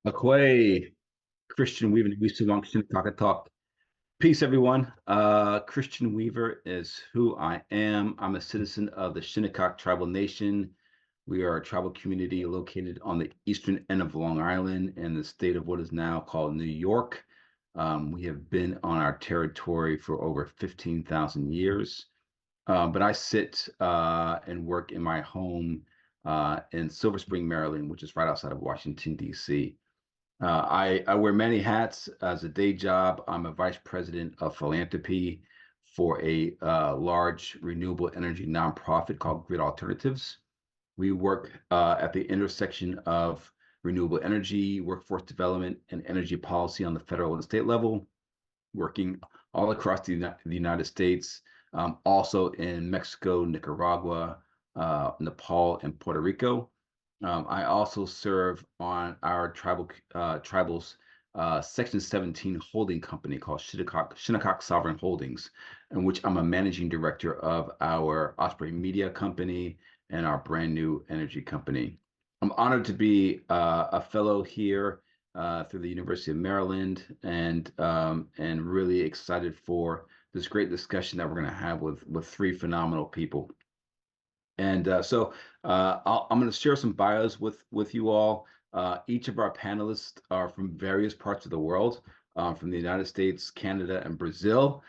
Akwe, Christian Weaver, we still want to talk. Peace, everyone. Christian Weaver is who I am. I'm a citizen of the Shinnecock Tribal Nation. We are a tribal community located on the eastern end of Long Island in the state of what is now called New York. We have been on our territory for over 15,000 years. But I sit and work in my home in Silver Spring, Maryland, which is right outside of Washington, D.C. I wear many hats. As a day job, I'm a vice president of philanthropy for a large renewable energy nonprofit called Grid Alternatives. We work at the intersection of renewable energy, workforce development, and energy policy on the federal and state level, working all across the United States, also in Mexico, Nicaragua, Nepal, and Puerto Rico. I also serve on our tribal's Section 17 holding company called Shinnecock Sovereign Holdings, in which I'm a managing director of our Osprey Media company and our brand new energy company. I'm honored to be a fellow here through the University of Maryland, and really excited for this great discussion that we're going to have with three phenomenal people. And so I'm going to share some bios with you all. Each of our panelists are from various parts of the world, from the United States, Canada, and Brazil,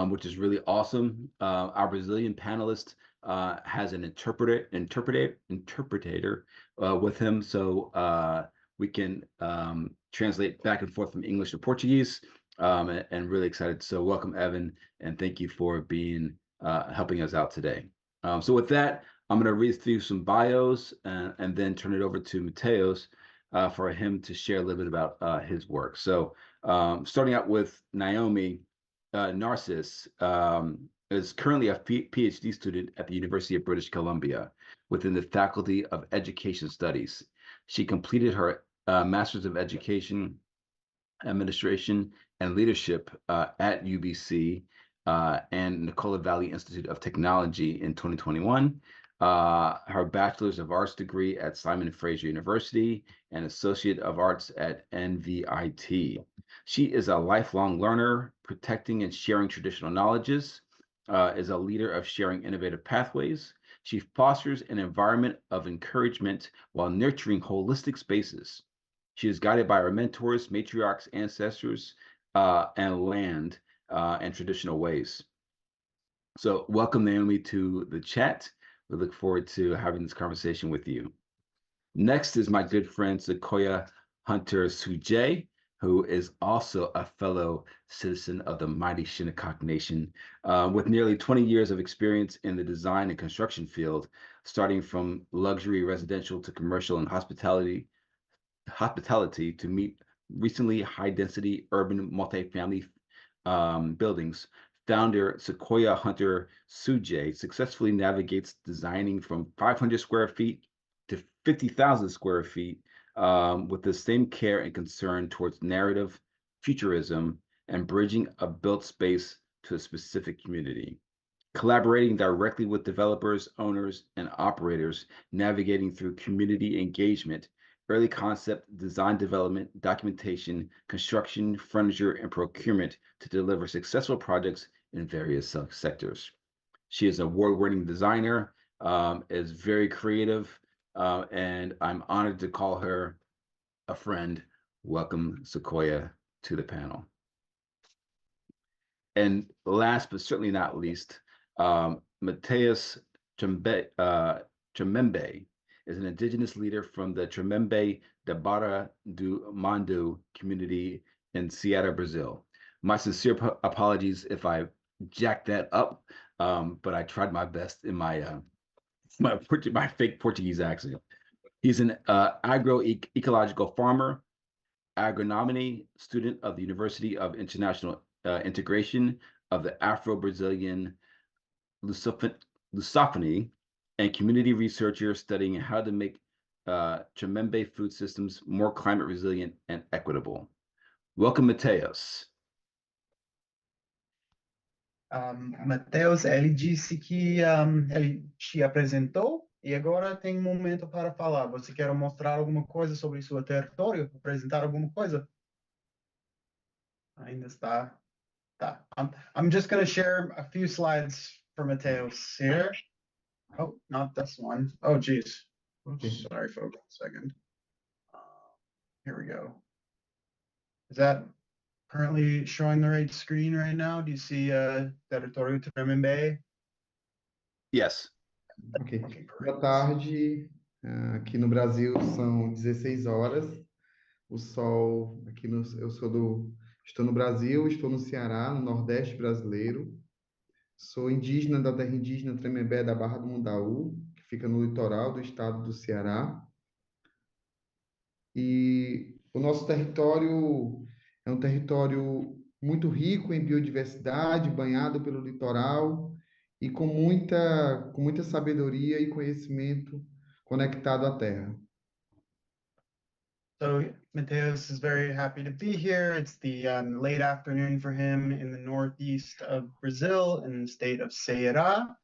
which is really awesome. Our Brazilian panelist has an interpreter with him, so we can translate back and forth from English to Portuguese, and really excited. So welcome, Evan, and thank you for being helping us out today. So with that, I'm going to read through some bios and then turn it over to Mateos for him to share a little bit about his work. So starting out with Naomi, Narcisse is currently a PhD student at the University of British Columbia within the Faculty of Education Studies. She completed her Master's of Education, Administration, and Leadership at UBC and Nicola Valley Institute of Technology in 2021. Her Bachelor's of Arts degree at Simon Fraser University and Associate of Arts at NVIT. She is a lifelong learner, protecting and sharing traditional knowledges, is a leader of sharing innovative pathways. She fosters an environment of encouragement while nurturing holistic spaces. She is guided by her mentors, matriarchs, ancestors, and land and traditional ways. So welcome, Naomi, to the chat. We look forward to having this conversation with you. Next is my good friend, Sequoia Hunter Suje, who is also a fellow citizen of the mighty Shinnecock Nation, with nearly 20 years of experience in the design and construction field, starting from luxury residential to commercial and hospitality to meet recently high-density urban multifamily buildings. Founder Sequoia Hunter Suje successfully navigates designing from 500 square feet to 50,000 square feet with the same care and concern towards narrative, futurism, and bridging a built space to a specific community. Collaborating directly with developers, owners, and operators, navigating through community engagement, early concept, design development, documentation, construction, furniture, and procurement to deliver successful projects in various sectors. She is an award-winning designer, is very creative, and I'm honored to call her a friend. Welcome, Sequoia, to the panel. And last but certainly not least, Mateus Tremembe is an Indigenous leader from the Tremembe da Barra do Mundo community in Seattle, Brazil. My sincere apologies if I jacked that up, but I tried my best in my fake Portuguese accent. He's an agroecological farmer, agronomy student of the University of International Integration of the Afro-Brazilian Lusophony, and community researcher studying how to make Tremembe food systems more climate resilient and equitable. Welcome, Mateus. Mateus, ele disse que ele te apresentou, E agora tem um momento para falar. Você quer mostrar alguma coisa sobre seu território? Apresentar alguma coisa? Ainda está. Tá. I'm just going to share a few slides for Mateus here. Oh, not this one. Oh, geez. Oops, sorry, folks. 1 second. Here we go. Is that currently showing the right screen right now? Do you see Território Tremembé? Yes. Ok. Okay, Boa great. tarde. Aqui no Brasil são 16 horas. O sol aqui estou no Brasil, estou no Ceará, no Nordeste brasileiro. Sou indígena da terra indígena Tremembé da Barra do Mundaú, que fica no litoral do estado do Ceará. E o nosso território é um território muito rico em biodiversidade, banhado pelo litoral e com muita sabedoria e conhecimento conectado à terra. So Mateus is very happy to be here. It's the late afternoon for him in the northeast of Brazil in the state of Ceará.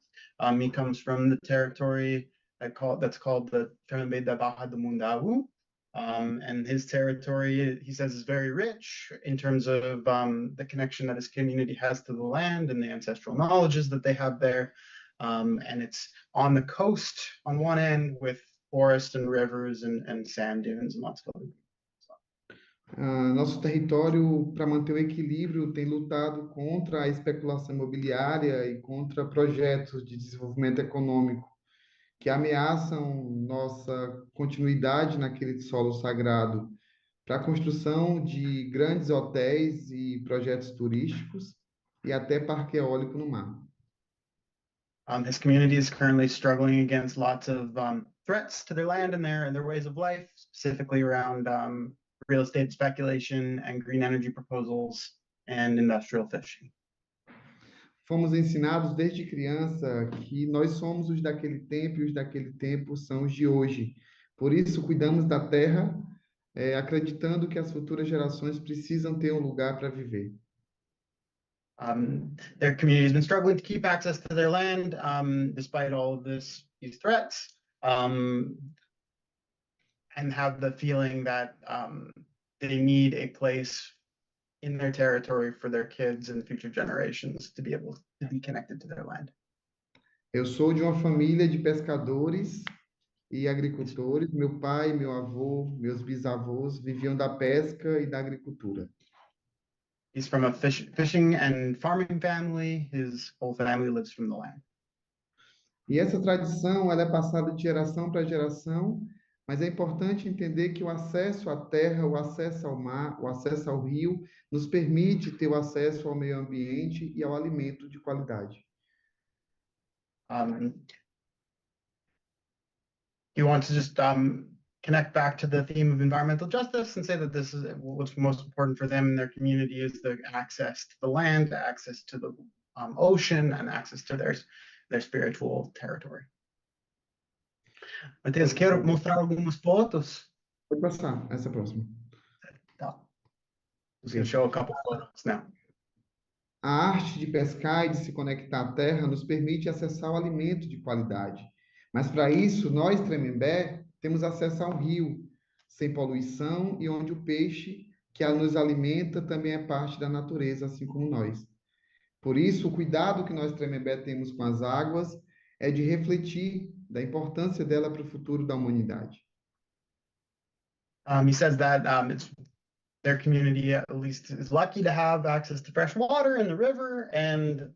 He comes from the territory that's called the Tremembé da Barra do Mundaú. And his territory, he says, is very rich in terms of the connection that his community has to the land and the ancestral knowledges that they have there. And it's on the coast on one end with forests and rivers and sand dunes and lots of other. Nosso território, para manter o equilíbrio, tem lutado contra a especulação imobiliária e contra projetos de desenvolvimento econômico que ameaçam nossa continuidade naquele solo sagrado para a construção de grandes hotéis e projetos turísticos e até parque eólico no mar. His community is currently struggling against lots of threats to their land and their ways of life, specifically around real estate speculation and green energy proposals and industrial fishing. Fomos ensinados desde criança que nós somos os daquele tempo e os daquele tempo são os de hoje. Por isso, cuidamos da terra, acreditando que as futuras gerações precisam ter um lugar para viver. Their community has been struggling to keep access to their land despite all of these threats, and have the feeling that they need a place in their territory for their kids and future generations to be able to be connected to their land. Eu sou de uma família de pescadores e agricultores. Meu pai, meu avô, meus bisavós viviam da pesca e da agricultura. He's from a fishing and farming family. His whole family lives from the land. E essa tradição, ela é passada de geração para geração, mas é importante entender que o acesso à terra, o acesso ao mar, o acesso ao rio, nos permite ter o acesso ao meio ambiente e ao alimento de qualidade. He wants to just connect back to the theme of environmental justice and say that this is what's most important for them in their community is the access to the land, access to the ocean, and access to their spiritual territory. Mateus, quero mostrar algumas fotos. Pode passar, essa próxima. Tá. I'm going to show a couple photos now. A arte de pescar e de se conectar à terra nos permite acessar o alimento de qualidade. Mas para isso, nós, Tremembé, temos acesso ao rio, sem poluição e onde o peixe que nos alimenta também é parte da natureza, assim como nós. Por isso, o cuidado que nós, Tremembé, temos com as águas é de refletir da importância dela para o futuro da humanidade. He says that their community at least is lucky to have access to fresh water in the river and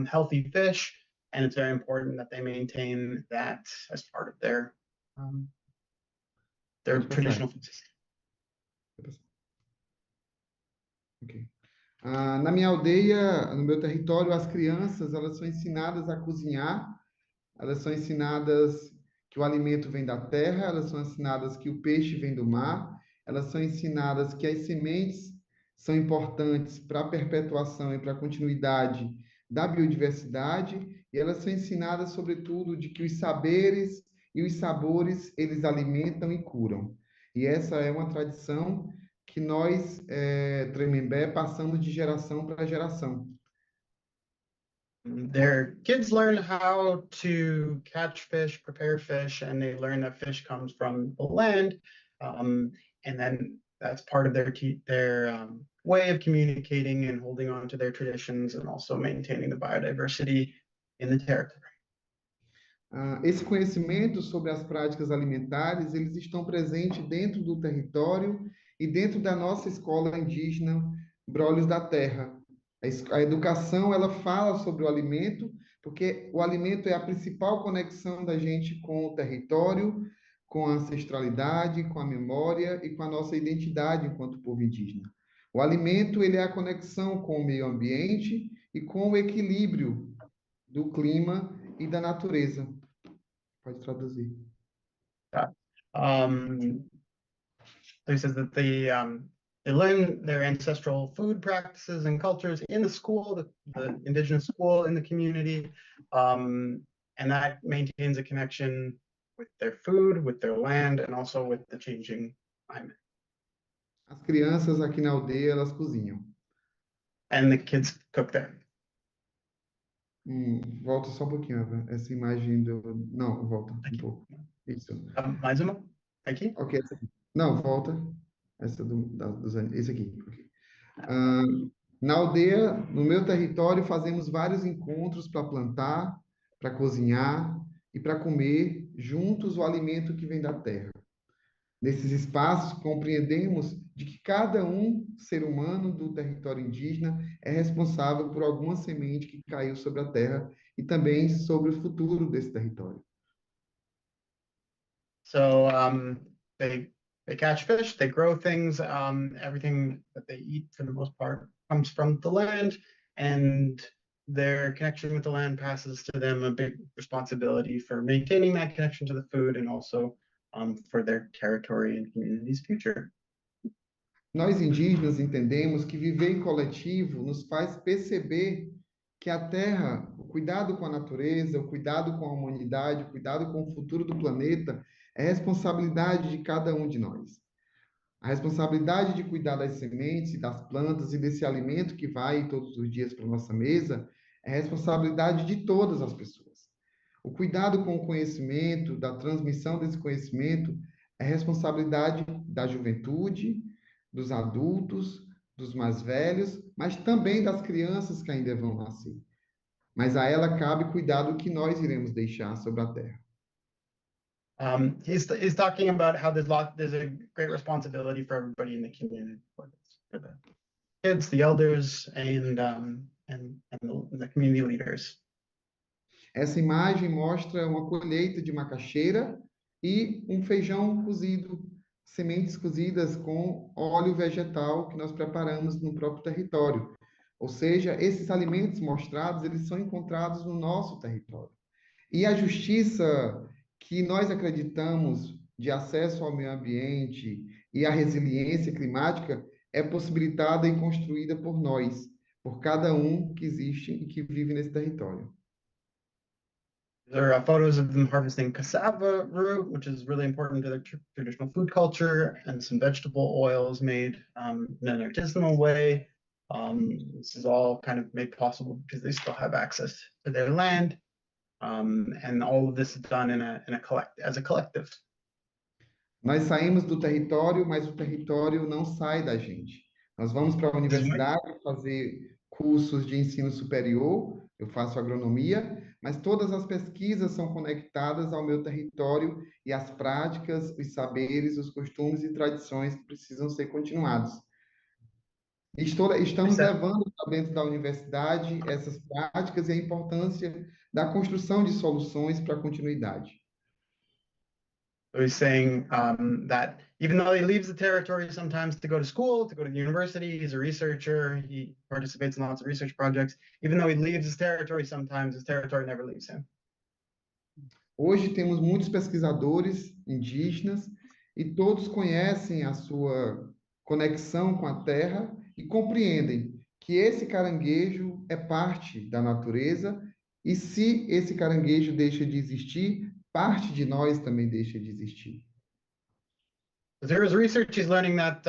healthy fish, and it's very important that they maintain that as part of their traditional food system. Okay. Na minha aldeia, no meu território, as crianças elas são ensinadas a cozinhar, elas são ensinadas que o alimento vem da terra, elas são ensinadas que o peixe vem do mar, elas são ensinadas que as sementes são importantes para a perpetuação e para a continuidade da biodiversidade, e elas são ensinadas, sobretudo, de que os saberes e os sabores, eles alimentam e curam. E essa é uma tradição que nós, Tremembé, passamos de geração para geração. Their kids learn how to catch fish, prepare fish, and they learn that fish comes from the land. And then that's part of their way of communicating and holding on to their traditions and also maintaining the biodiversity in the territory. Esse conhecimento sobre as práticas alimentares, eles estão presentes dentro do território e dentro da nossa escola indígena Brolhos da Terra. A educação, ela fala sobre o alimento, porque o alimento é a principal conexão da gente com o território, com a ancestralidade, com a memória e com a nossa identidade enquanto povo indígena. O alimento, ele é a conexão com o meio ambiente e com o equilíbrio do clima e da natureza. Pode traduzir. So he says that they learn their ancestral food practices and cultures in the school, the indigenous school in the community, and that maintains a connection with their food, with their land, and also with the changing climate. As crianças aqui na aldeia, elas cozinham. And the kids cook there. Volta só um pouquinho, Eva. Essa imagem do... Não, volta um pouco. Isso. Mais uma? Aqui? Ok, essa aqui. Não, volta. Essa esse aqui. Okay. Na aldeia, no meu território, fazemos vários encontros para plantar, para cozinhar e para comer juntos o alimento que vem da terra. Nesses espaços, compreendemos de que cada ser humano do território indígena é responsável por alguma semente que caiu sobre a terra e também sobre o futuro desse território. So they catch fish, they grow things, everything that they eat for the most part comes from the land, and their connection with the land passes to them a big responsibility for maintaining that connection to the food and also for their territory and community's future. Nós indígenas entendemos que viver em coletivo nos faz perceber que a terra, o cuidado com a natureza, o cuidado com a humanidade, o cuidado com o futuro do planeta é responsabilidade de cada um de nós. A responsabilidade de cuidar das sementes e das plantas e desse alimento que vai todos os dias para a nossa mesa é responsabilidade de todas as pessoas. O cuidado com o conhecimento, da transmissão desse conhecimento, é responsabilidade da juventude, dos adultos, dos mais velhos, mas também das crianças que ainda vão nascer. Mas a ela cabe cuidar do que nós iremos deixar sobre a terra. He's talking about how there's a great responsibility for everybody in the community, for the kids, the elders, and the community leaders. Essa imagem mostra uma colheita de macaxeira e um feijão cozido, sementes cozidas com óleo vegetal que nós preparamos no próprio território. Ou seja, esses alimentos mostrados, eles são encontrados no nosso território. E a justiça que nós acreditamos de acesso ao meio ambiente e à resiliência climática é possibilitada e construída por nós, por cada que existe e que vive nesse território. There are photos of them harvesting cassava root, which is really important to their traditional food culture, and some vegetable oils made in an artisanal way. This is all kind of made possible because they still have access to their land. And all of this is done as a collective. Nós saímos do território, mas o território não sai da gente. Nós vamos para a universidade fazer cursos de ensino superior, eu faço agronomia, mas todas as pesquisas são conectadas ao meu território e as práticas, os saberes, os costumes e tradições que precisam ser continuados. Estamos levando para dentro da universidade essas práticas e a importância da construção de soluções para a continuidade. So he's saying that even though he leaves the territory sometimes to go to school, to go to the university, he's a researcher, he participates in lots of research projects. Even though he leaves his territory sometimes, his territory never leaves him. Hoje temos muitos pesquisadores indígenas e todos conhecem a sua conexão com a terra e compreendem que esse caranguejo é parte da natureza e se esse caranguejo deixa de existir, parte de nós também deixa de existir. There is research he's learning that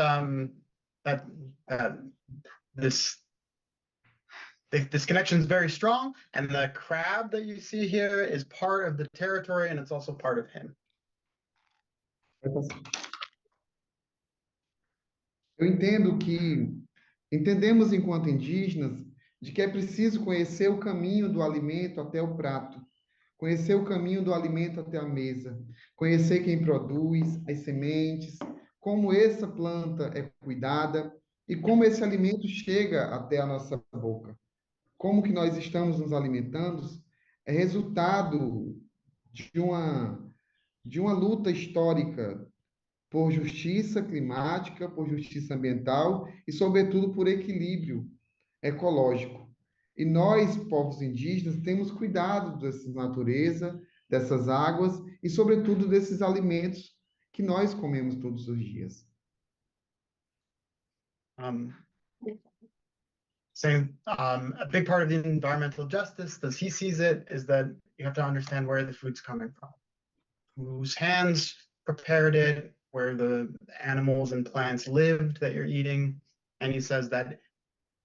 this connection is very strong, and the crab that you see here is part of the territory, and it's also part of him. Eu entendo que entendemos enquanto indígenas de que é preciso conhecer o caminho do alimento até o prato, conhecer o caminho do alimento até a mesa, conhecer quem produz, as sementes, como essa planta é cuidada e como esse alimento chega até a nossa boca. Como que nós estamos nos alimentando é resultado de uma luta histórica por justiça climática, por justiça ambiental e, sobretudo, por equilíbrio ecológico. E nós, povos indígenas, temos cuidado dessa natureza, dessas águas e, sobretudo, desses alimentos que nós comemos todos os dias. A big part of the environmental justice, as he sees it, is that you have to understand where the food's coming from, whose hands prepared it, where the animals and plants lived that you're eating. And he says that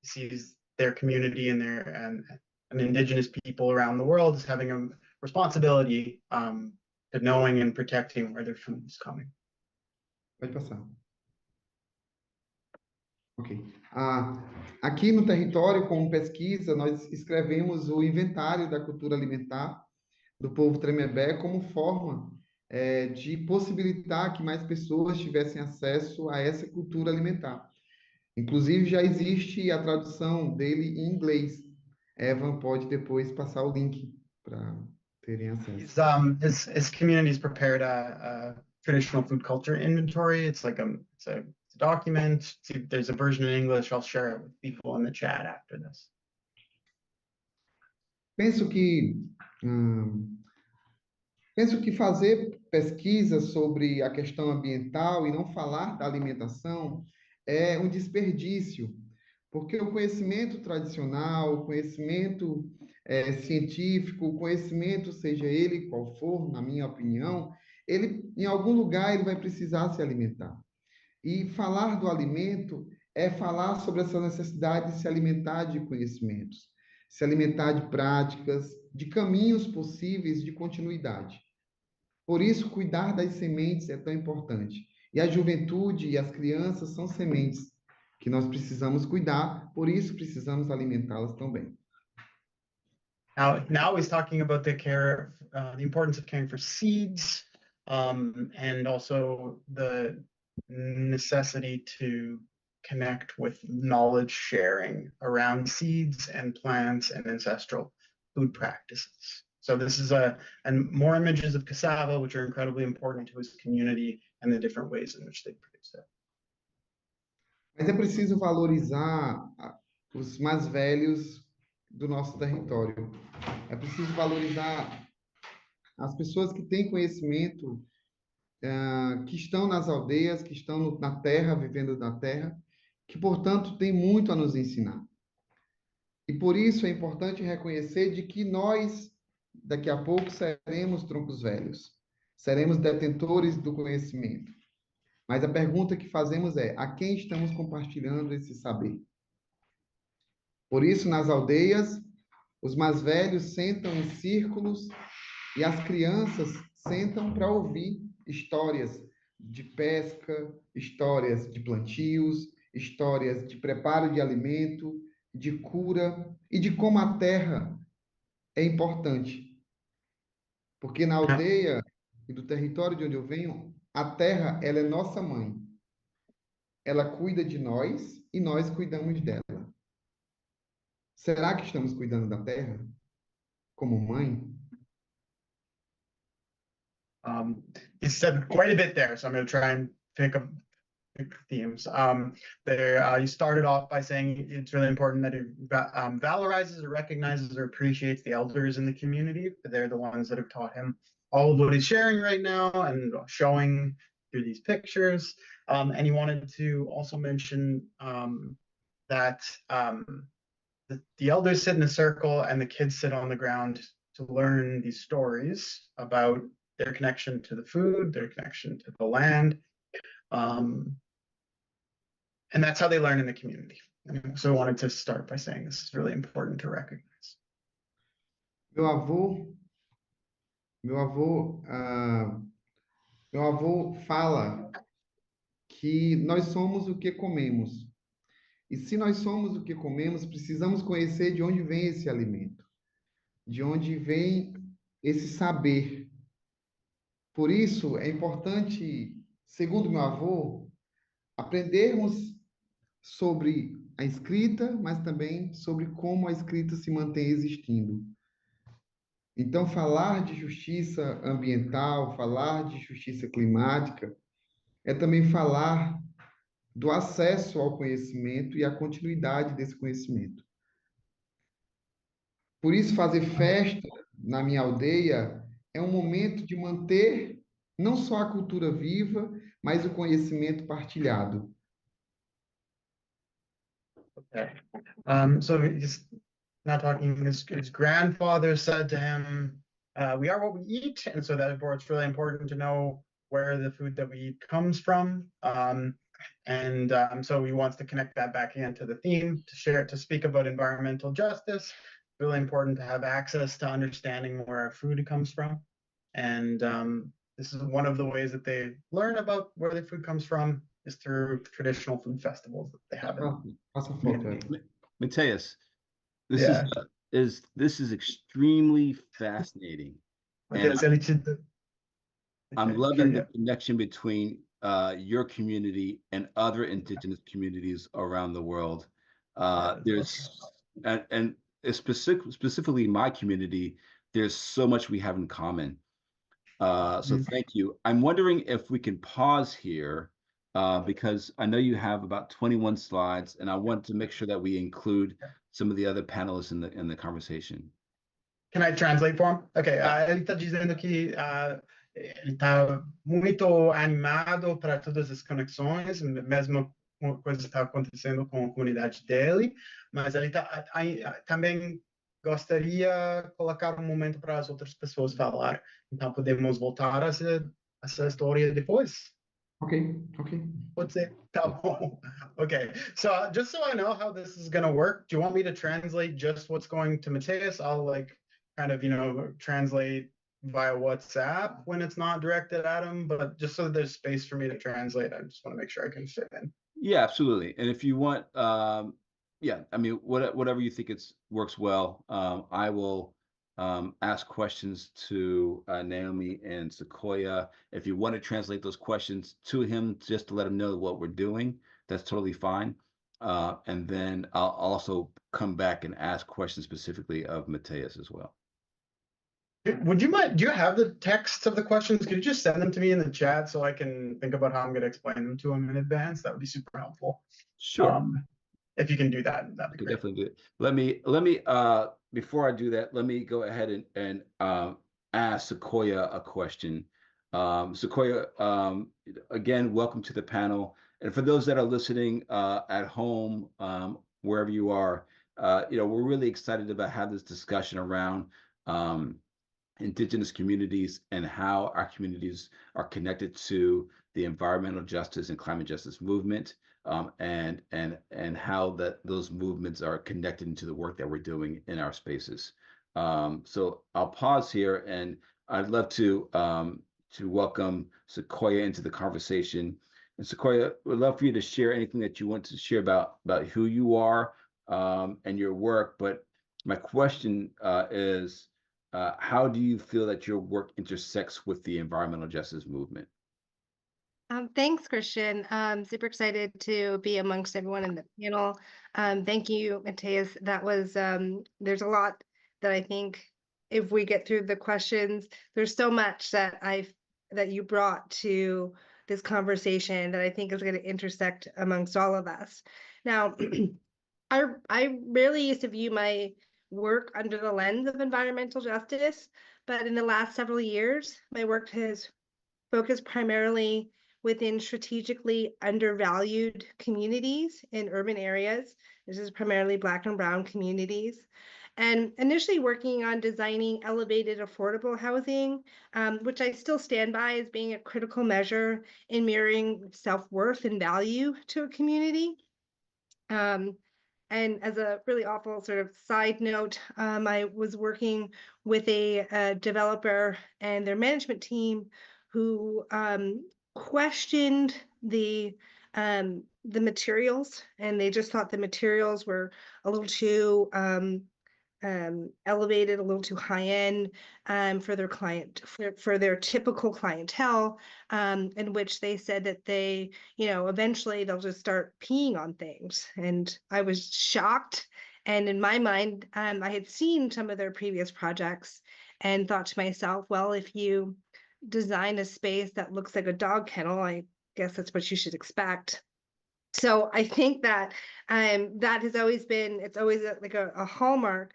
he sees their community and indigenous people around the world as having a responsibility to knowing and protecting where their food is coming. Pode passar. Ok. Aqui no território, como pesquisa, nós escrevemos o inventário da cultura alimentar do povo Tremembé como forma de possibilitar que mais pessoas tivessem acesso a essa cultura alimentar. Inclusive, já existe a tradução dele em inglês. Evan pode depois passar o link para terem acesso. His community's prepared a traditional food culture inventory. It's like it's a document. There's a version in English. I'll share it with people in the chat after this. Penso que fazer pesquisa sobre a questão ambiental e não falar da alimentação é um desperdício, porque o conhecimento tradicional, o conhecimento científico, o conhecimento, seja ele qual for, na minha opinião, ele, em algum lugar, ele vai precisar se alimentar. E falar do alimento é falar sobre essa necessidade de se alimentar de conhecimentos, se alimentar de práticas, de caminhos possíveis de continuidade. Por isso, cuidar das sementes é tão importante. E a juventude e as crianças são sementes que nós precisamos cuidar, por isso precisamos alimentá-las também. Now he's talking about the importance of caring for seeds, and also the necessity to connect with knowledge sharing around seeds and plants and ancestral food practices. So this is and more images of cassava, which are incredibly important to his community and the different ways in which they produce it. Mas é preciso valorizar os mais velhos do nosso território. É preciso valorizar as pessoas que têm conhecimento, que estão nas aldeias, que estão na terra, vivendo na terra, que, portanto, têm muito a nos ensinar. E por isso é importante reconhecer de que nós, daqui a pouco, seremos troncos velhos, seremos detentores do conhecimento. Mas a pergunta que fazemos é: a quem estamos compartilhando esse saber? Por isso, nas aldeias, os mais velhos sentam em círculos e as crianças sentam para ouvir histórias de pesca, histórias de plantios, histórias de preparo de alimento, de cura e de como a terra é importante. Porque na aldeia e do território de onde eu venho, a terra, ela é nossa mãe. Ela cuida de nós e nós cuidamos dela. Será que estamos cuidando da terra como mãe? He said quite a bit there, so I'm going to try and pick themes. You started off by saying it's really important that it valorizes or recognizes or appreciates the elders in the community. They're the ones that have taught him all of what he's sharing right now and showing through these pictures. And he wanted to also mention that the elders sit in a circle and the kids sit on the ground to learn these stories about their connection to the food, their connection to the land. And that's how they learn in the community. So I wanted to start by saying this is really important to recognize. Meu avô, meu avô, ah, meu avô fala que nós somos o que comemos. E se nós somos o que comemos, precisamos conhecer de onde vem esse alimento, de onde vem esse saber. Por isso, é importante, segundo meu avô, aprendermos sobre a escrita, mas também sobre como a escrita se mantém existindo. Então, falar de justiça ambiental, falar de justiça climática, é também falar do acesso ao conhecimento e a continuidade desse conhecimento. Por isso, fazer festa na minha aldeia é um momento de manter não só a cultura viva, mas o conhecimento partilhado. Okay. So he's not talking, his grandfather said to him, we are what we eat. And so therefore it's really important to know where the food that we eat comes from. So he wants to connect that back into the theme, to speak about environmental justice. Really important to have access to understanding where our food comes from. And this is one of the ways that they learn about where their food comes from, is through traditional food festivals that they have. Mateus, this Yeah. is extremely fascinating. And I'm loving the connection between your community and other indigenous communities around the world. And specifically my community, there's so much we have in common. So thank you. I'm wondering if we can pause here because I know you have about 21 slides, and I want to make sure that we include some of the other panelists in the conversation. Can I translate for him? Okay, ele está dizendo que ele está muito animado para todas as conexões, mesmo coisa está acontecendo com a comunidade dele, mas ele também gostaria de colocar um momento para as outras pessoas falar. Então podemos voltar a essa história depois. Okay. Pode ser? Tá bom. Okay, so just so I know how this is going to work, do you want me to translate just what's going to Mateus? I'll kind of, translate via WhatsApp when it's not directed at him, but just so that there's space for me to translate, I just want to make sure I can fit in. Yeah, absolutely. And if you want, whatever you think works well, I will ask questions to Naomi and Sequoia. If you want to translate those questions to him, just to let him know what we're doing, that's totally fine. And then I'll also come back and ask questions specifically of Mateus as well. Would you mind, do you have the text of the questions? Could you just send them to me in the chat so I can think about how I'm going to explain them to him in advance? That would be super helpful. Sure. If you can do that, that'd be great. Definitely do it. Let me before I do that, let me go ahead and ask Sequoia a question. Sequoia, again, welcome to the panel. And for those that are listening at home, wherever you are, we're really excited about having this discussion around Indigenous communities and how our communities are connected to the environmental justice and climate justice movement, and how those movements are connected into the work that we're doing in our spaces. So I'll pause here, and I'd love to welcome Sequoia into the conversation. And Sequoia, would love for you to share anything that you want to share about who you are and your work. But my question is, how do you feel that your work intersects with the environmental justice movement? Thanks, Christian. Super excited to be amongst everyone in the panel. Thank you, Mateus. That was, there's a lot that I think if we get through the questions, there's so much that you brought to this conversation that I think is going to intersect amongst all of us. Now, I rarely used to view my work under the lens of environmental justice, but in the last several years, my work has focused primarily within strategically undervalued communities in urban areas. This is primarily Black and Brown communities. and initially working on designing elevated affordable housing, which I still stand by as being a critical measure in mirroring self-worth and value to a community. And as a really awful sort of side note, I was working with a developer and their management team who questioned the materials, and they just thought the materials were a little too elevated, a little too high end for their for their typical clientele, in which they said that they, eventually they'll just start peeing on things. And I was shocked. And in my mind, I had seen some of their previous projects and thought to myself, well, if you design a space that looks like a dog kennel, I guess that's what you should expect. So I think that that has always been, it's always like a hallmark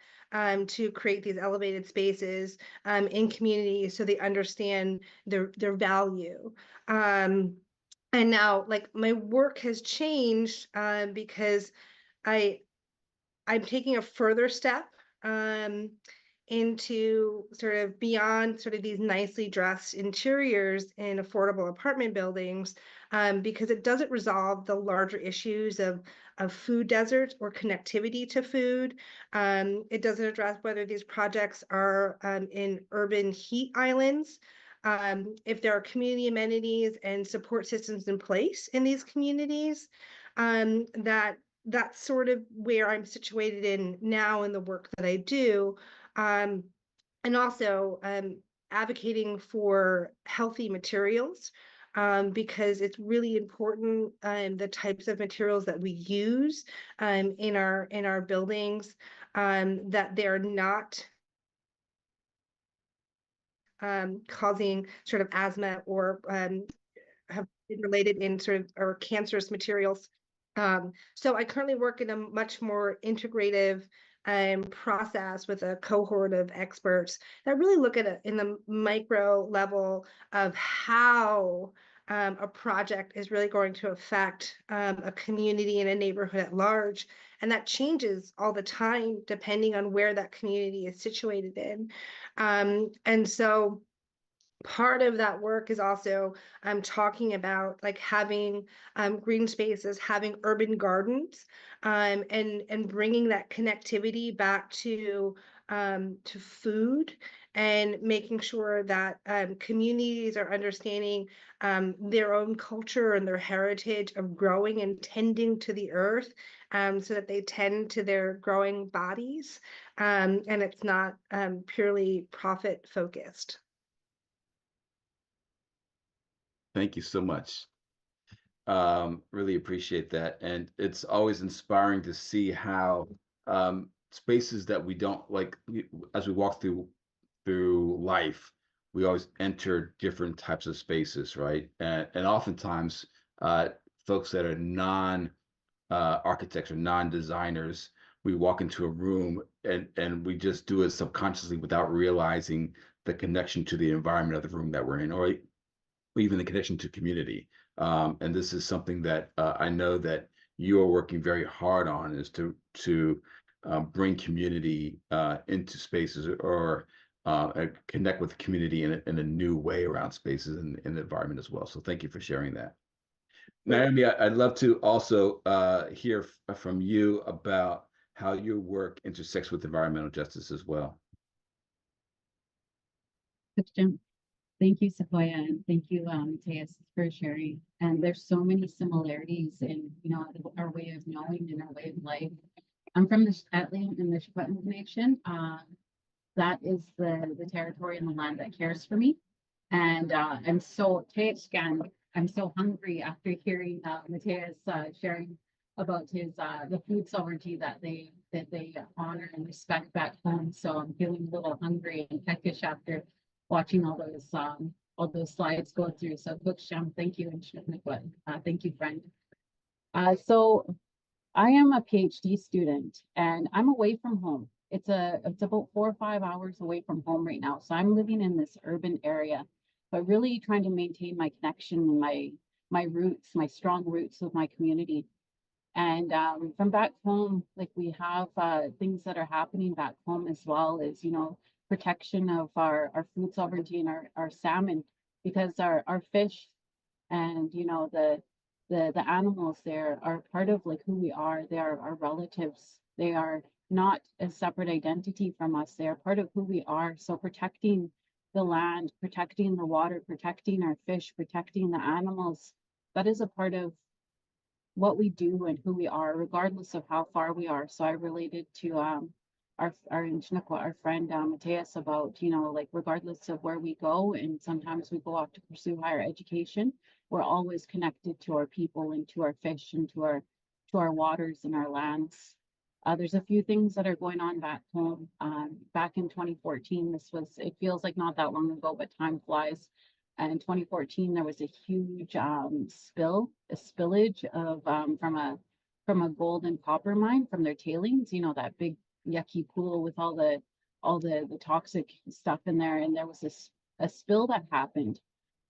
to create these elevated spaces in communities so they understand their value. And now, like, my work has changed because I'm taking a further step into sort of beyond sort of these nicely dressed interiors in affordable apartment buildings, because it doesn't resolve the larger issues of food deserts or connectivity to food. It doesn't address whether these projects are in urban heat islands, if there are community amenities and support systems in place in these communities. That's sort of where I'm situated in now in the work that I do. And also advocating for healthy materials, because it's really important, the types of materials that we use in our buildings, that they're not causing sort of asthma or have been related in sort of or cancerous materials. So I currently work in a much more integrative process with a cohort of experts that really look at it in the micro level of how a project is really going to affect a community and a neighborhood at large. And that changes all the time depending on where that community is situated in. And so part of that work is also talking about like having green spaces, having urban gardens, and bringing that connectivity back to food, and making sure that communities are understanding their own culture and their heritage of growing and tending to the earth, so that they tend to their growing bodies, and it's not purely profit focused. Thank you so much. Really appreciate that. And it's always inspiring to see how spaces that we don't like, as we walk through life, we always enter different types of spaces, right? And oftentimes folks that are non-architects or non-designers, we walk into a room and we just do it subconsciously without realizing the connection to the environment of the room that we're in, or even the connection to community. And this is something that I know that you are working very hard on, is to bring community into spaces, or connect with the community in a new way around spaces and the environment as well. So thank you for sharing that. Naomi, I'd love to also hear from you about how your work intersects with environmental justice as well. Jim. Thank you, Sequoia, and thank you, Mateus, for sharing. And there's so many similarities in, our way of knowing and our way of life. I'm from the Shetland and the Navajo Nation. That is the territory and the land that cares for me. And I'm so hungry after hearing Mateus sharing about his the food sovereignty that they honor and respect back home. So I'm feeling a little hungry and peckish after watching all those slides go through. So thank you, and thank you, friend. So I am a PhD student and I'm away from home. It's about 4 or 5 hours away from home right now. So I'm living in this urban area, but really trying to maintain my connection and my roots, my strong roots with my community. And from back home, like we have things that are happening back home as well as, you know, protection of our food sovereignty and our salmon, because our fish and, you know, the animals there are part of like who we are. They are our relatives. They are not a separate identity from us. They are part of who we are. So protecting the land, protecting the water, protecting our fish, protecting the animals, that is a part of what we do and who we are, regardless of how far we are. So I related to our Inchinekwa, our friend Mateus, about, you know, like regardless of where we go, and sometimes we go off to pursue higher education, we're always connected to our people and to our fish and to our waters and our lands. There's a few things that are going on back home. Back in 2014, it feels like not that long ago, but time flies. And in 2014, there was a huge spillage of from a gold and copper mine from their tailings. You know, that big yucky pool with all the toxic stuff in there. And there was a spill that happened,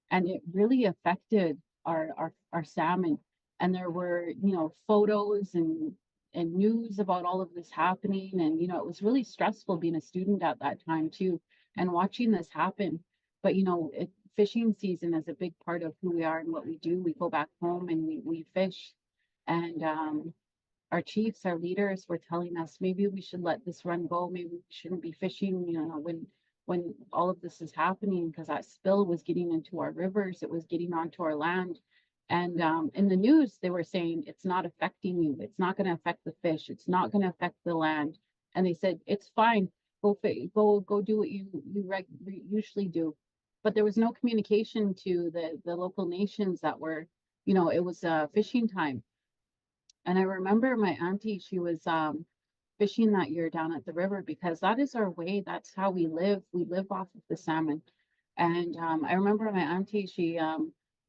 and it really affected our salmon. And there were, you know, photos and news about all of this happening. And, you know, it was really stressful being a student at that time too, and watching this happen. But, you know, fishing season is a big part of who we are and what we do. We go back home and we fish. And our chiefs, our leaders were telling us maybe we should let this run go. Maybe we shouldn't be fishing, you know, when all of this is happening, because that spill was getting into our rivers, it was getting onto our land. And in the news, they were saying it's not affecting you. It's not going to affect the fish. It's not going to affect the land. And they said, it's fine. Go do what you usually do. But there was no communication to the local nations that were, you know, it was fishing time. And I remember my auntie, she was fishing that year down at the river, because that is our way. That's how we live. We live off of the salmon. And I remember my auntie,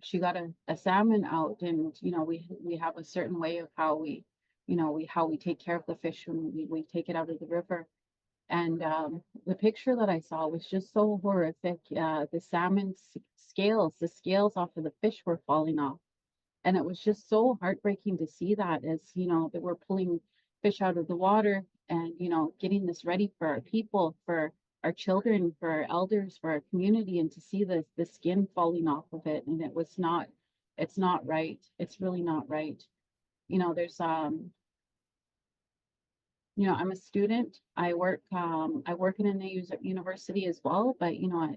she got a salmon out, and, you know, we have a certain way of how we, you know, how we take care of the fish when we take it out of the river. And the picture that I saw was just so horrific. The salmon the scales off of the fish were falling off. And it was just so heartbreaking to see that, as, you know, that we're pulling fish out of the water and, you know, getting this ready for our people, for our children, for our elders, for our community, and to see the skin falling off of it. And it's not right. It's really not right. You know, there's you know, I'm a student. I work in a university as well, but, you know,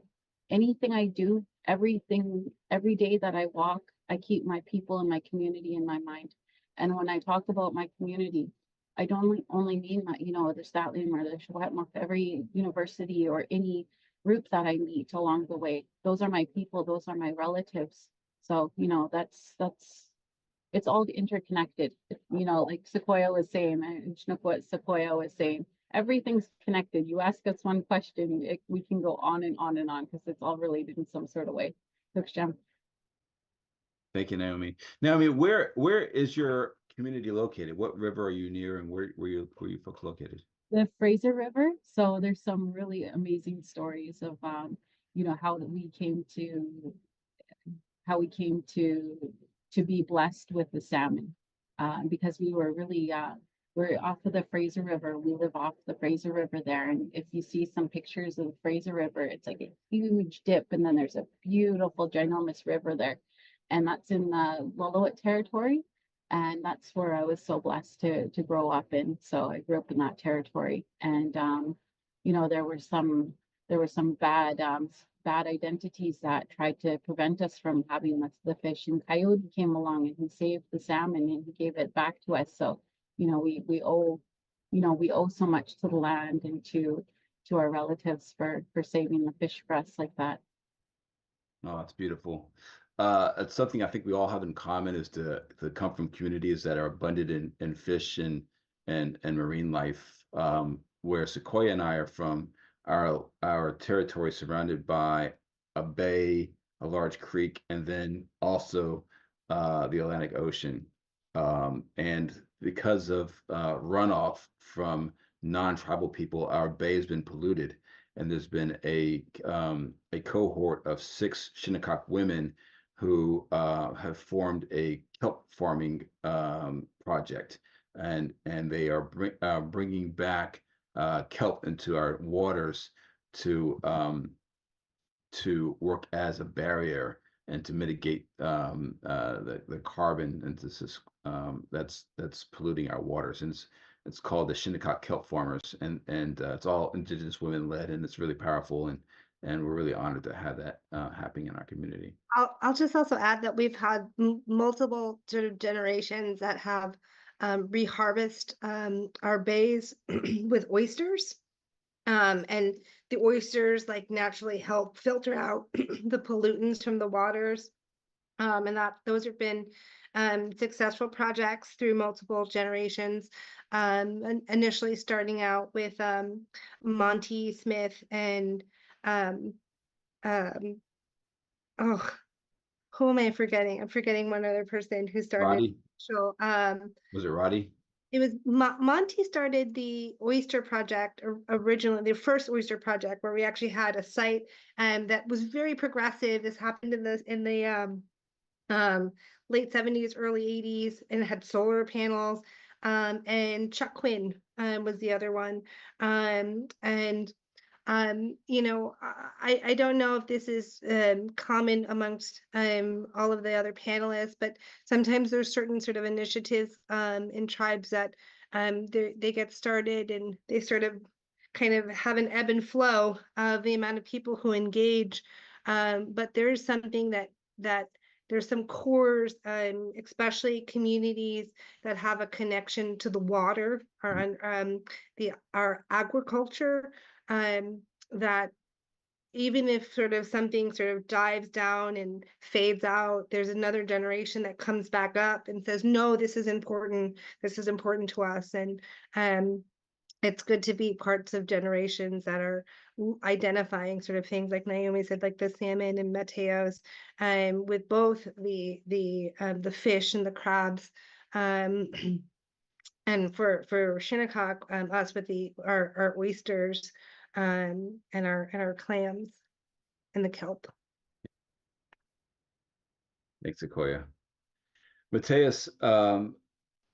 anything I do, every day that I walk, I keep my people and my community in my mind. And when I talk about my community, I don't only mean that, you know, the Statlam or the Shawatmuk, every university or any group that I meet along the way. Those are my people. Those are my relatives. So, you know, it's all interconnected. You know, like Sequoia was saying, and what Sequoia was saying, everything's connected. You ask us one question, we can go on and on and on, because it's all related in some sort of way. Thank you, Naomi. Naomi, where is your community located? What river are you near, and where you folks located? The Fraser River. So there's some really amazing stories of you know, how we came to be blessed with the salmon, because we were really we're off of the Fraser River. We live off the Fraser River there, and if you see some pictures of the Fraser River, it's like a huge dip, and then there's a beautiful ginormous river there, and that's in the Lillooet territory, and that's where I was so blessed to grow up in. So I grew up in that territory, and you know, there were some bad identities that tried to prevent us from having the fish. And Coyote came along and he saved the salmon and he gave it back to us. So, you know, we owe so much to the land and to our relatives for saving the fish for us like that. Oh, that's beautiful. It's something I think we all have in common, is to come from communities that are abundant in fish and marine life. Where Sequoia and I are from, our territory surrounded by a bay, a large creek, and then also the Atlantic Ocean. And because of runoff from non-tribal people, our bay has been polluted. And there's been a cohort of 6 Shinnecock women who have formed a kelp farming project, and they are bringing back kelp into our waters to work as a barrier and to mitigate the carbon and that's polluting our waters. And it's called the Shinnecock Kelp Farmers, and it's all Indigenous women led, and it's really powerful, and we're really honored to have that happening in our community. I'll just also add that we've had multiple sort of generations that have reharvest our bays with oysters. And the oysters like naturally help filter out the pollutants from the waters. And those have been successful projects through multiple generations. And initially starting out with Monty Smith and who am I forgetting? I'm forgetting one other person who started. Roddy? So, Was it Roddy? it was Monty started the oyster project originally, the first oyster project, where we actually had a site that was very progressive. This happened in the late 70s, early 80s, and it had solar panels. And Chuck Quinn was the other one. You know, I don't know if this is common amongst all of the other panelists, but sometimes there's certain sort of initiatives in tribes that they get started and they sort of kind of have an ebb and flow of the amount of people who engage. But there's something that there's some cores, especially communities that have a connection to the water, our agriculture. That even if sort of something sort of dives down and fades out, there's another generation that comes back up and says, no, this is important to us. And it's good to be parts of generations that are identifying sort of things like Naomi said, like the salmon and Mateos, with both the fish and the crabs. And for Shinnecock, us with our oysters, and our clams and the kelp. Thanks, Sequoia. Mateus, would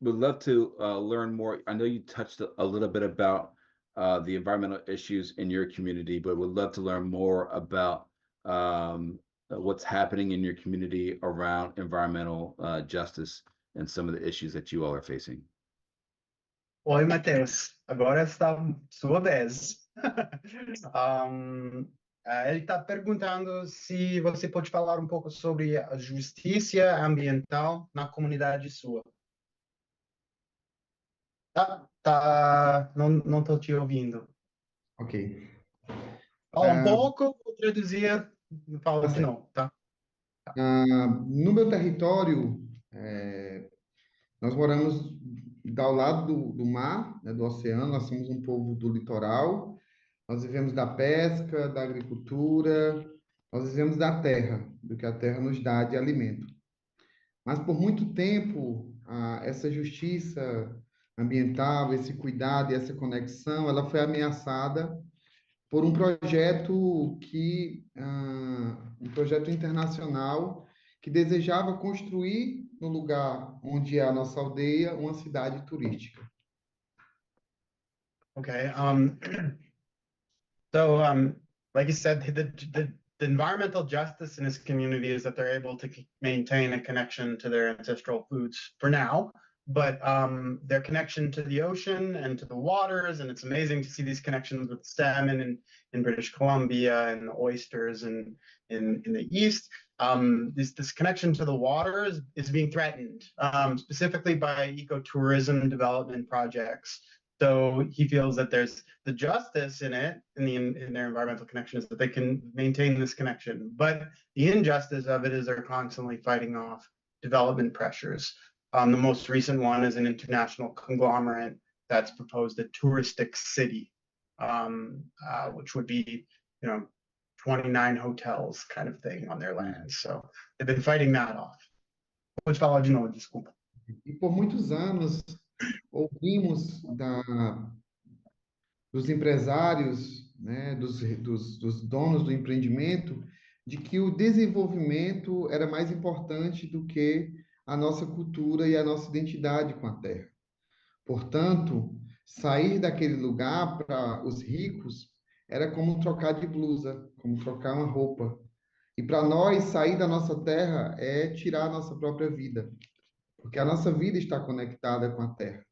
love to learn more. I know you touched a little bit about the environmental issues in your community, but would love to learn more about what's happening in your community around environmental justice and some of the issues that you all are facing. Oi, Matheus. Agora está sua vez. Ele está perguntando se você pode falar um pouco sobre a justiça ambiental na comunidade sua. Não estou te ouvindo. Ok. Fala um pouco, vou traduzir, fala de novo, tá? No meu território, nós moramos ao lado do mar, né, do oceano, nós somos um povo do litoral, nós vivemos da pesca, da agricultura, nós vivemos da terra, do que a terra nos dá de alimento. Mas por muito tempo, essa justiça ambiental, esse cuidado e essa conexão, ela foi ameaçada por um projeto um projeto internacional que desejava construir no lugar onde é a nossa aldeia uma cidade turística. Okay. So, like you said, the environmental justice in this community is that they're able to maintain a connection to their ancestral foods for now, but their connection to the ocean and to the waters, and it's amazing to see these connections with salmon in British Columbia and the oysters in the east. This connection to the water is being threatened, specifically by ecotourism development projects. So he feels that there's the justice in it, in their environmental connection, is that they can maintain this connection. But the injustice of it is they're constantly fighting off development pressures. The most recent one is an international conglomerate that's proposed a touristic city, which would be, 29 hotels kind of thing on their land. So they've been fighting that off. Pode falar de novo, desculpa. E por muitos anos ouvimos dos empresários, né, dos donos do empreendimento, de que o desenvolvimento era mais importante do que a nossa cultura e a nossa identidade com a terra. Portanto, sair daquele lugar para os ricos era como trocar de blusa, como trocar uma roupa. E para nós, sair da nossa terra é tirar a nossa própria vida, porque a nossa vida está conectada com a terra,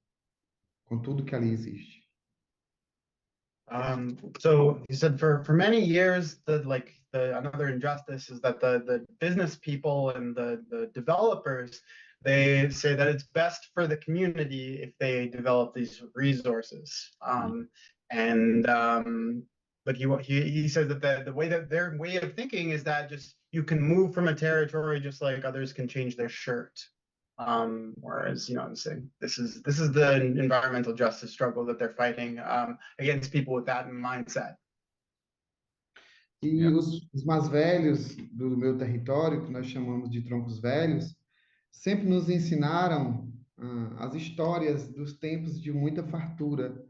com tudo que ali existe. So he said for many years, another injustice is that the business people and the developers, they say that it's best for the community if they develop these resources. But he says that the way that their way of thinking is that just you can move from a territory just like others can change their shirt. Whereas, I'm saying this is the environmental justice struggle that they're fighting against people with that mindset. E os mais velhos do meu território, que nós chamamos de troncos velhos, sempre nos ensinaram as histórias dos tempos de muita fartura,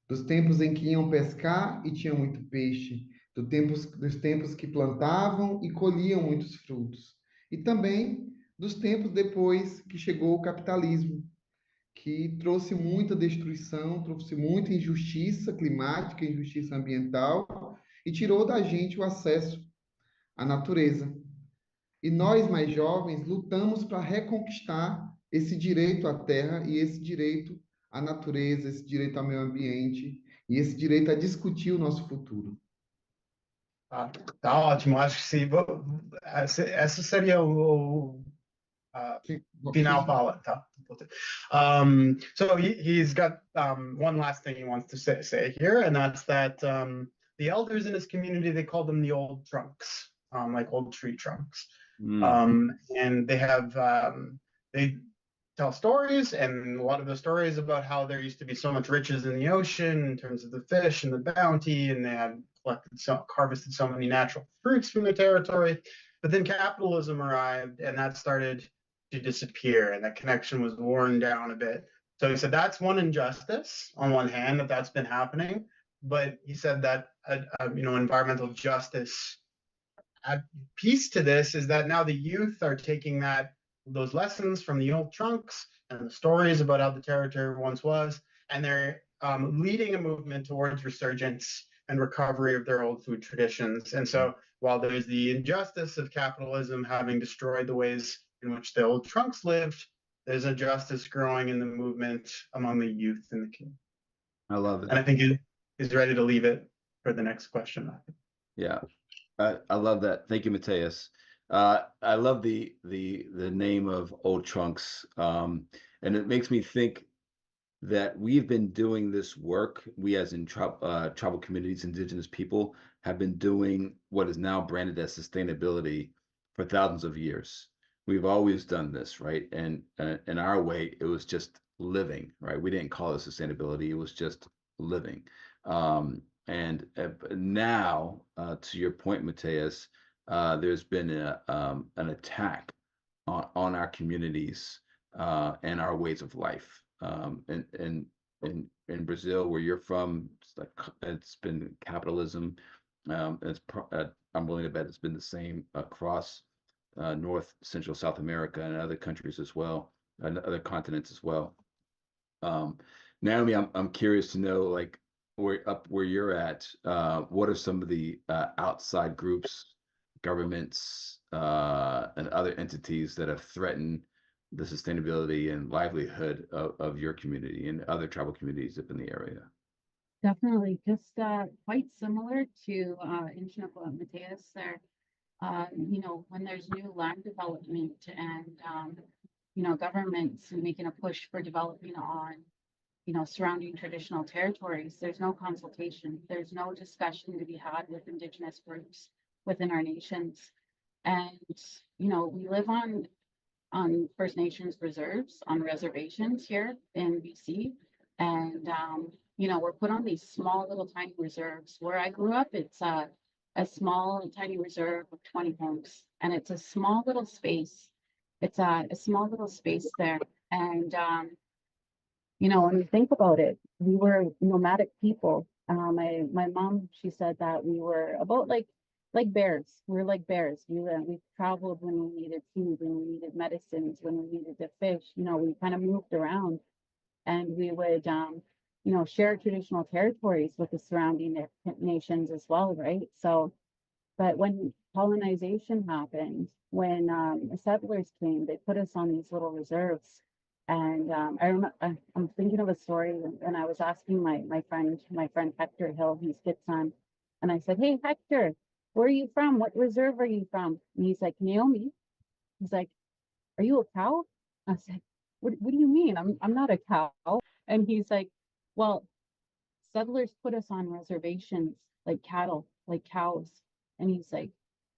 dos tempos em que iam pescar e tinham muito peixe, dos tempos que plantavam e colhiam muitos frutos. E também dos tempos depois que chegou o capitalismo, que trouxe muita destruição, trouxe muita injustiça climática, injustiça ambiental e tirou da gente o acesso à natureza. E nós, mais jovens, lutamos para reconquistar esse direito à terra e esse direito à natureza, esse direito ao meio ambiente e esse direito a discutir o nosso futuro. Tá ótimo, acho que sim. Essa seria o final fala, tá? So he's got one last thing he wants to say here, and that's that the elders in his community, they call them the old trunks, like old tree trunks. And they have they tell stories, and a lot of the stories about how there used to be so much riches in the ocean in terms of the fish and the bounty, and they had harvested so many natural fruits from the territory. But then capitalism arrived, and that started to disappear, and that connection was worn down a bit. So he said that's one injustice on one hand, that's been happening, but he said that environmental justice piece to this is that now the youth are taking those lessons from the old trunks and the stories about how the territory once was, and they're leading a movement towards resurgence and recovery of their old food traditions. And so while there's the injustice of capitalism having destroyed the ways in which the old trunks lived, there's a justice growing in the movement among the youth in the community. I love it. And I think he's ready to leave it for the next question. Yeah, I love that. Thank you, Mateus. I love the name of Old Trunks, and it makes me think that we've been doing this work. We, as in tribal communities, indigenous people, have been doing what is now branded as sustainability for thousands of years. We've always done this, right? And in our way, it was just living, right? We didn't call it sustainability; it was just living. And now, to your point, Mateus, there's been an attack on our communities and our ways of life. In Brazil, where you're from, it's been capitalism. I'm willing to bet it's been the same across North, Central, South America, and other countries as well, and other continents as well. Naomi, I'm curious to know, like, where you're at, what are some of the outside groups, governments, and other entities that have threatened the sustainability and livelihood of your community and other tribal communities up in the area? Definitely, just quite similar to Mateus there. When there's new land development and governments making a push for developing on surrounding traditional territories, there's no consultation, there's no discussion to be had with Indigenous groups within our nations. And we live on First Nations reserves, on reservations here in BC, and we're put on these small little tiny reserves. Where I grew up, it's a small tiny reserve of 20 homes, and it's a small little space. It's a small little space there, and when you think about it, we were nomadic people. My mom, she said that we were about like like bears. We're like bears. We traveled when we needed food, when we needed medicines, when we needed to fish. We kind of moved around, and we would, share traditional territories with the surrounding nations as well, right? So, but when colonization happened, when the settlers came, they put us on these little reserves. And I remember, I'm thinking of a story when I was asking my friend Hector Hill, he's Gitsan, and I said, "Hey Hector, where are you from? What reserve are you from?" And he's like, "Naomi." He's like, "Are you a cow?" I was like, what do you mean? I'm not a cow." And he's like, "Well, settlers put us on reservations like cattle, like cows." And he's like,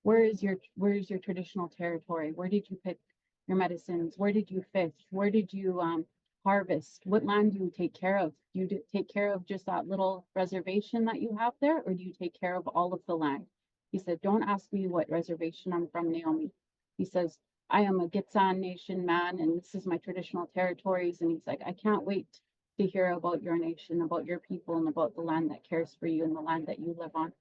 where is your traditional territory? Where did you pick your medicines? Where did you fish? Where did you harvest? What land do you take care of? Do you take care of just that little reservation that you have there, or do you take care of all of the land? He said, "Don't ask me what reservation I'm from, Naomi." He says, "I am a Gitsan Nation man, and this is my traditional territories." And he's like, "I can't wait to hear about your nation, about your people, and about the land that cares for you and the land that you live on.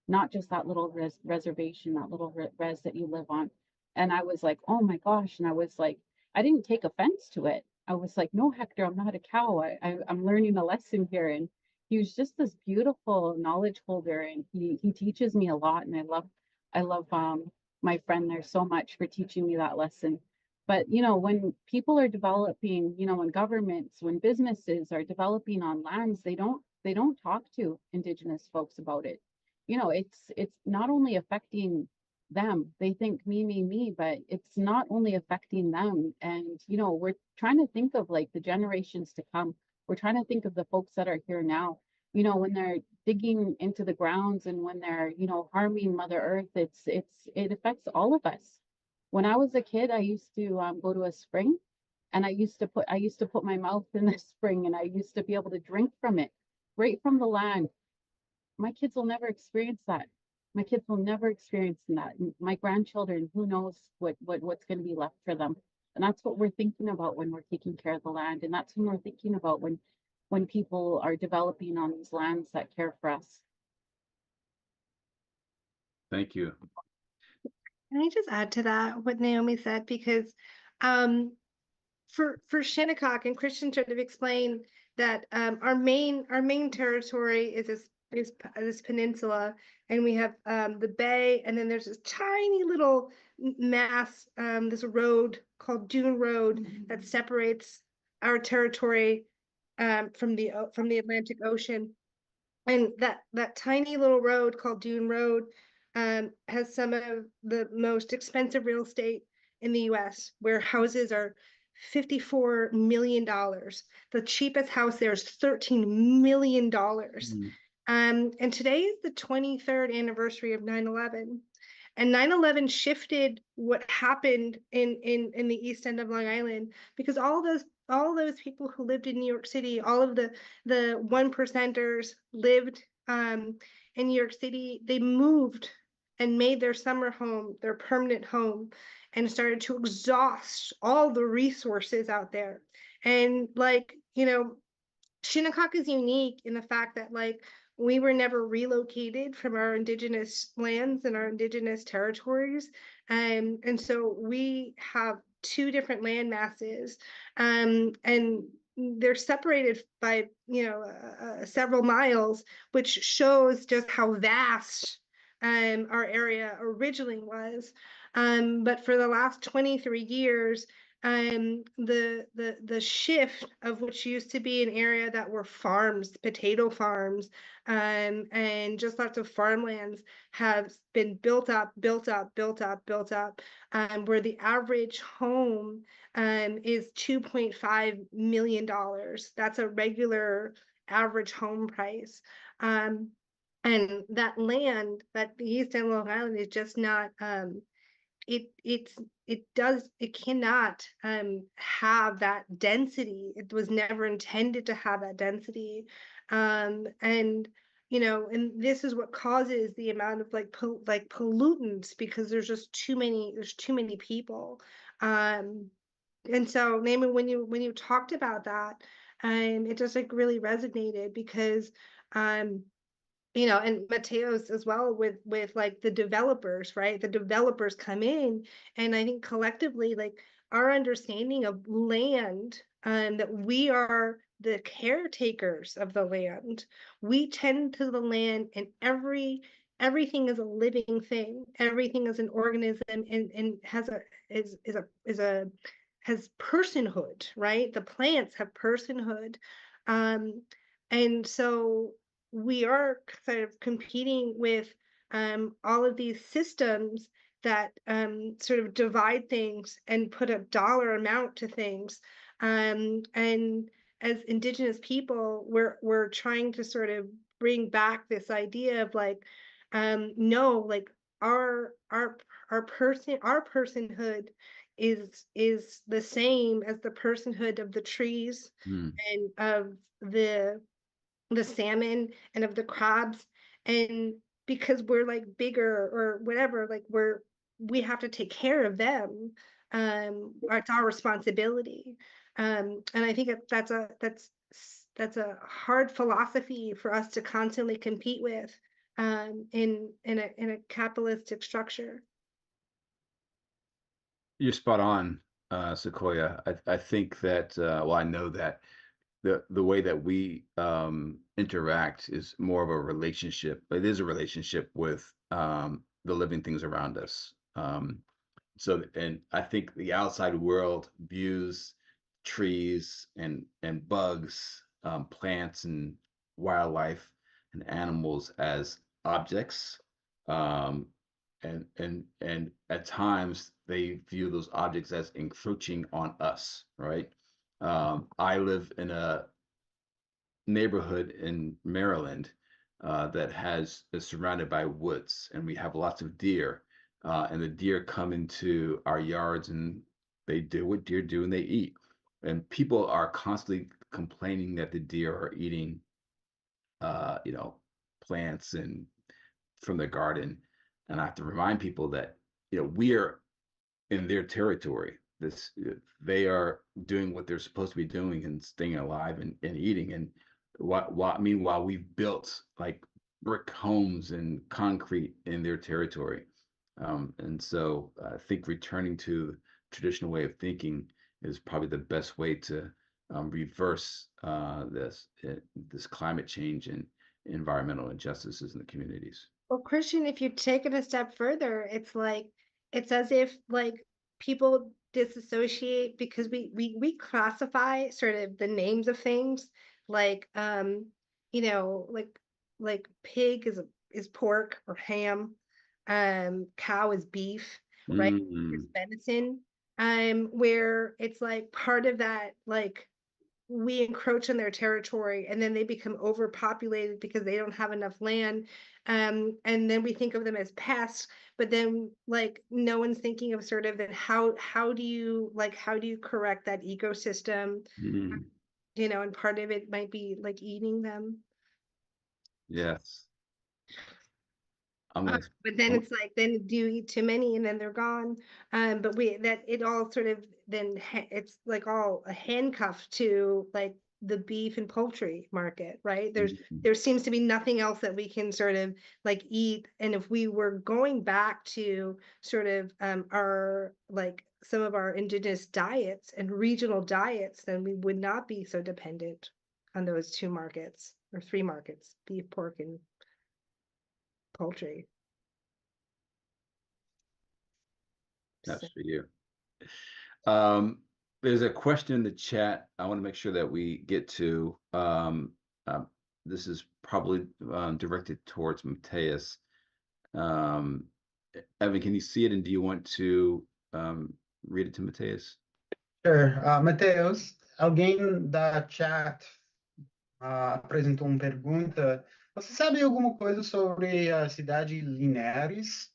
Not just that little reservation, that little res that you live on." And I was like, oh my gosh. And I was like, I didn't take offense to it. I was like, "No, Hector, I'm not a cow. I'm learning a lesson here." And he was just this beautiful knowledge holder. And he teaches me a lot. And I love my friend there so much for teaching me that lesson. But, when people are developing, when governments, when businesses are developing on lands, they don't talk to Indigenous folks about it. It's not only affecting them. They think me, but it's not only affecting them. And, we're trying to think of like the generations to come. We're trying to think of the folks that are here now, when they're digging into the grounds and when they're, harming Mother Earth, it affects all of us. When I was a kid, I used to go to a spring, and I used to put my mouth in the spring, and I used to be able to drink from it, right from the land. My kids will never experience that. My kids will never experience that. My grandchildren, who knows what's going to be left for them. And that's what we're thinking about when we're taking care of the land. And that's when we're thinking about when people are developing on these lands that care for us. Thank you. Can I just add to that what Naomi said? Because for Shinnecock, and Christian sort of explained that our main territory is this peninsula, and we have the bay, and then there's this tiny little mass, this road called Dune Road that separates our territory from the Atlantic Ocean. And that tiny little road called Dune Road has some of the most expensive real estate in the US, where houses are $54 million. The cheapest house there is $13 million. And today is the 23rd anniversary of 9/11. And 9/11 shifted what happened in the East End of Long Island, because all those people who lived in New York City, all of the 1%ers lived in New York City. They moved and made their summer home their permanent home, and started to exhaust all the resources out there. And Shinnecock is unique in the fact that we were never relocated from our Indigenous lands and our Indigenous territories. And so we have two different land masses, and they're separated by, several miles, which shows just how vast our area originally was. But for the last 23 years, the shift of which used to be an area that were farms, potato farms, and just lots of farmlands have been built up, where the average home is $2.5 million. That's a regular average home price. And that land, that the East End Long Island, is just not it cannot have that density. It was never intended to have that density. And this is what causes the amount of pollutants, because there's too many people. And so, Naomi, when you talked about that, it just really resonated, because you know, and Mateo's as well with like the developers, right? The developers come in, and I think collectively, like our understanding of land, that we are the caretakers of the land. We tend to the land, and everything is a living thing. Everything is an organism, and has has personhood, right? The plants have personhood, and so we are sort of competing with all of these systems that sort of divide things and put a dollar amount to things. And as Indigenous people, we're trying to sort of bring back this idea of like, no, like our personhood is the same as the personhood of the trees and of the salmon and of the crabs, and because we're like bigger or whatever, like we have to take care of them. It's our responsibility, and I think that's a hard philosophy for us to constantly compete with in a capitalistic structure. You're spot on, Sequoia. I think that well, I know that the way that we interact is more of a relationship. It is a relationship with the living things around us. So, and I think the outside world views trees and bugs, plants and wildlife and animals as objects. And at times they view those objects as encroaching on us, right? I live in a neighborhood in Maryland that is surrounded by woods, and we have lots of deer, and the deer come into our yards and they do what deer do, and they eat. And people are constantly complaining that the deer are eating, plants and from the garden. And I have to remind people that, we are in their territory. They are doing what they're supposed to be doing and staying alive and eating. And meanwhile, we've built like brick homes and concrete in their territory. And so I think returning to the traditional way of thinking is probably the best way to reverse this climate change and environmental injustices in the communities. Well, Christian, if you take it a step further, it's as if like people disassociate because we classify sort of the names of things like like pig is pork or ham, cow is beef, right? There's venison, where it's like part of that, like we encroach on their territory and then they become overpopulated because they don't have enough land. And then we think of them as pests, but then like no one's thinking of sort of then how do you correct that ecosystem? And part of it might be like eating them. Yes. But then it's like, then do you eat too many and then they're gone? But it all sort of then it's like all a handcuff to like the beef and poultry market, right? There seems to be nothing else that we can sort of like eat. And if we were going back to sort of our like some of our indigenous diets and regional diets, then we would not be so dependent on those two markets or three markets: beef, pork, and poultry. That's for you. There's a question in the chat I want to make sure that we get to. This is probably directed towards Mateus. Evan, can you see it, and do you want to read it to Mateus? Sure. Mateus, alguém da chat apresentou uma pergunta. Você sabe alguma coisa sobre a cidade Linhares,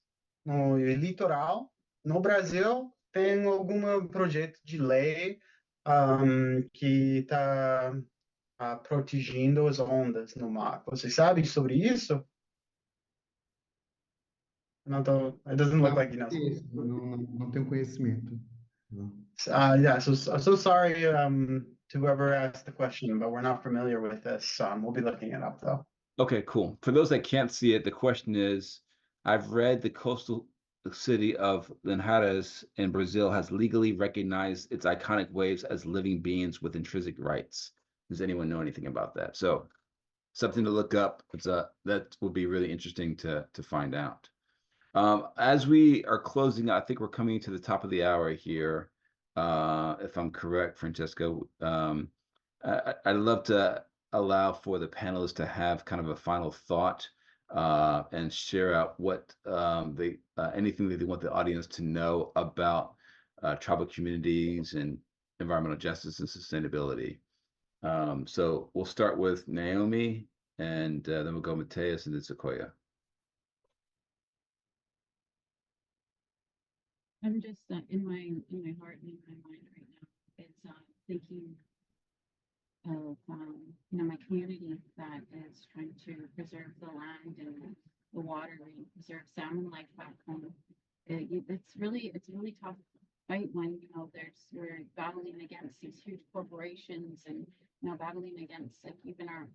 no litoral? No Brasil, tem algum projeto de lei que está protegendo as ondas no mar? Você sabe sobre isso? It doesn't look like you know. Não tenho conhecimento. Yeah, so sorry to whoever asked the question, but we're not familiar with this. We'll be looking it up though. Okay, cool. For those that can't see it, the question is, I've read the coastal city of Linhares in Brazil has legally recognized its iconic waves as living beings with intrinsic rights. Does anyone know anything about that? So something to look up. That will be really interesting to find out. As we are closing, I think we're coming to the top of the hour here. If I'm correct, Francesco, I'd love to allow for the panelists to have kind of a final thought and share out what anything that they want the audience to know about tribal communities and environmental justice and sustainability. So we'll start with Naomi, and then we'll go Mateus and then Sequoia. I'm just in my heart and in my mind right now. It's thinking of my community that is trying to preserve the land and the water and preserve salmon life back home. It's really tough fight when we're battling against these huge corporations and battling against like even our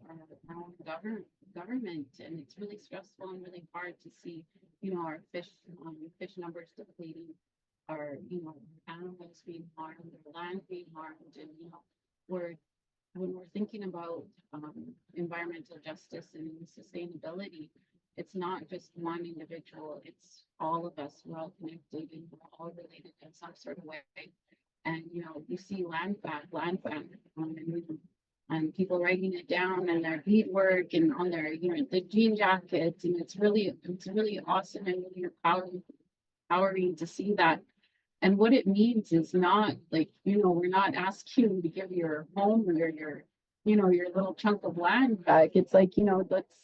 own government, and it's really stressful and really hard to see our fish numbers depleting, our animals being harmed, the land being harmed, and when we're thinking about environmental justice and sustainability, it's not just one individual, it's all of us. We're all connected and we're all related in some sort of way. And you see land bank, and people writing it down and their beadwork and on their the jean jackets, and it's really awesome and really empowering to see that. And what it means is not like, we're not asking you to give your home or your little chunk of land back. It's like,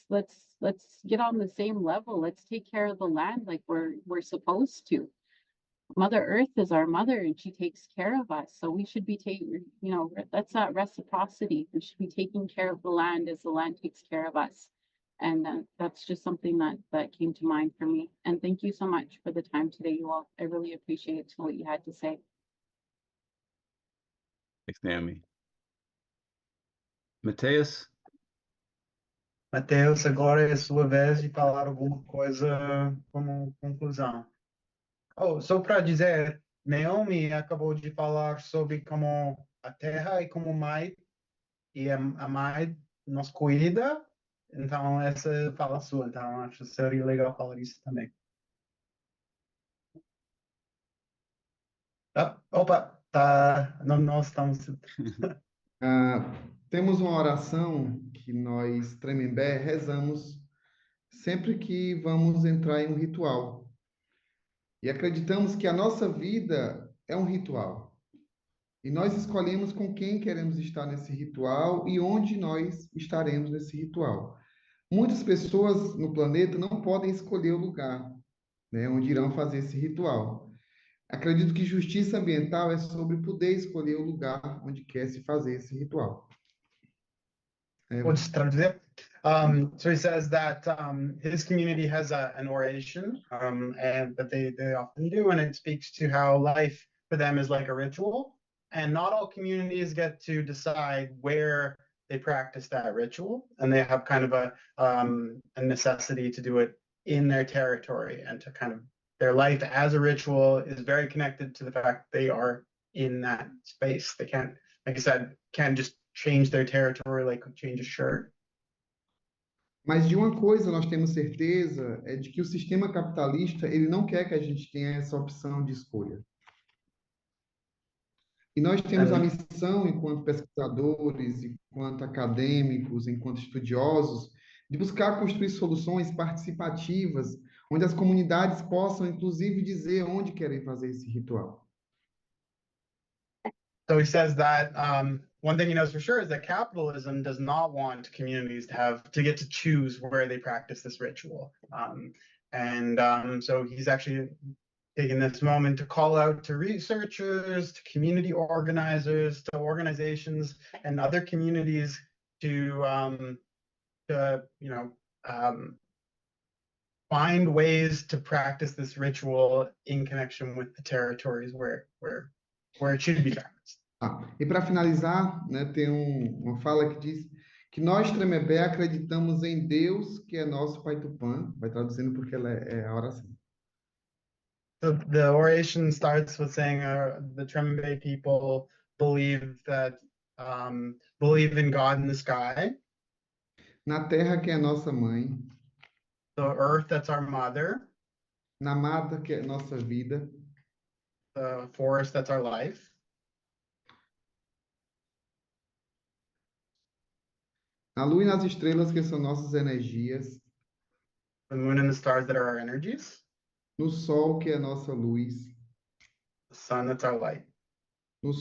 let's get on the same level. Let's take care of the land like we're supposed to. Mother Earth is our mother and she takes care of us. So we should be taking, that's not reciprocity. We should be taking care of the land as the land takes care of us. And that's just something that came to mind for me. And thank you so much for the time today, you all. I really appreciate what you had to say. Thanks, Naomi. Mateus? Mateus, agora é sua vez de falar alguma coisa como conclusão. Só para dizer, Naomi acabou de falar sobre como a terra e como mãe, e a mãe nos cuida. Então, essa fala sua. Então, acho que seria legal falar isso também. Nós estamos... Temos uma oração que nós, Tremembé, rezamos sempre que vamos entrar em um ritual. E acreditamos que a nossa vida é um ritual. E nós escolhemos com quem queremos estar nesse ritual e onde nós estaremos nesse ritual. Muitas pessoas no planeta não podem escolher o lugar, onde irão fazer esse ritual. Acredito que justiça ambiental é sobre poder escolher o lugar onde quer se fazer esse ritual. Vou traduzir. So he says that his community has an oration and that they often do, and it speaks to how life for them is like a ritual, and not all communities get to decide where they practice that ritual, and they have kind of a necessity to do it in their territory, and to kind of their life as a ritual is very connected to the fact they are in that space. They can't, like I said, can't just change their territory like change a shirt. Mas de uma coisa nós temos certeza, é de que o sistema capitalista, ele não quer que a gente tenha essa opção de escolha. E nós temos a missão, enquanto pesquisadores, enquanto acadêmicos, enquanto estudiosos, de buscar construir soluções participativas, onde as comunidades possam, inclusive, dizer onde querem fazer esse ritual. So he says that one thing he knows for sure is that capitalism does not want communities to get to choose where they practice this ritual. So he's actually taking this moment to call out to researchers, to community organizers, to organizations and other communities to find ways to practice this ritual in connection with the territories where it should be practiced. E para finalizar, tem uma fala que diz que nós, Tremembé, acreditamos em Deus, que é nosso Pai Tupã. Vai traduzindo porque ela é a oração. The oration starts with saying the Tremembé people believe in God in the sky, Na terra, que é nossa mãe. the earth that's our mother, Na mata, que é nossa vida. the forest that's our life, Na lua e nas estrelas, que são nossas energias. the moon and the stars that are our energies, No sol, que é nossa luz. the sun that's our light, No